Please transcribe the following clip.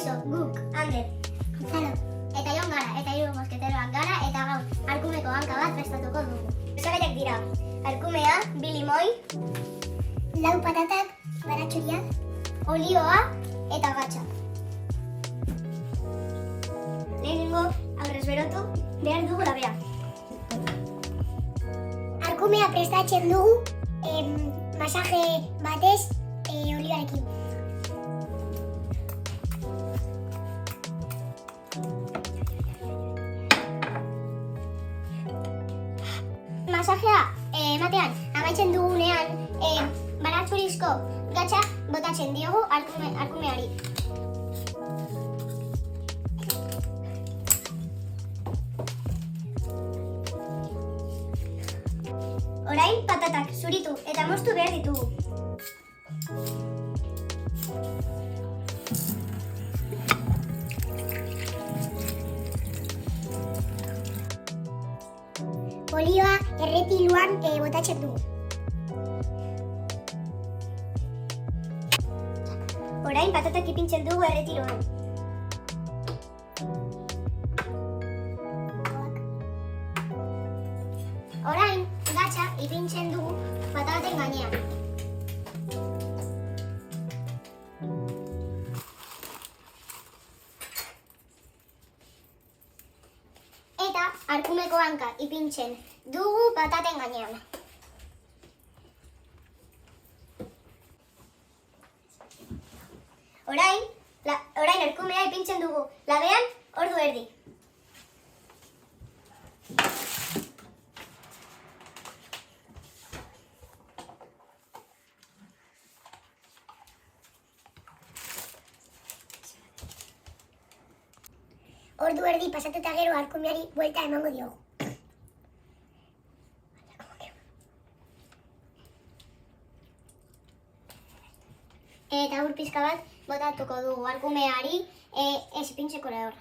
Kaixo, guk, Ander, Gonzalo, eta Jon gara, eta hiru mosketeroak gara, eta gaur arkumeko hanka bat prestatuko dugu. Osagaiak dira, arkumea, bi limoi, lau patatak, baratxuriak, olioa eta gatxa. Lehenengo, aurrez berotu, behar dugu labea. Arkumea prestatzen dugu, masaje batez, olioarekin. Masajea ematean amaitzen dugunean baratxurizko gatxa botatzen diogu arkumeari. Orain patatak zuritu eta moztu behar ditugu. Olioa erretiluan botatzen dugu. Orain patatak ipintzen dugu erretiluan. Orain gatxa ipintzen dugu pataten gainean. Eta arkumeko hanka ipintzen dugu pataten gainean. Orain arkumea ipintzen dugu labean ordu erdi. Ordu erdi pasatuta gero arkumeari buelta emango diogu. Eta ur pizka bat botatuko dugu arkumeari ez ipintzeko lehor.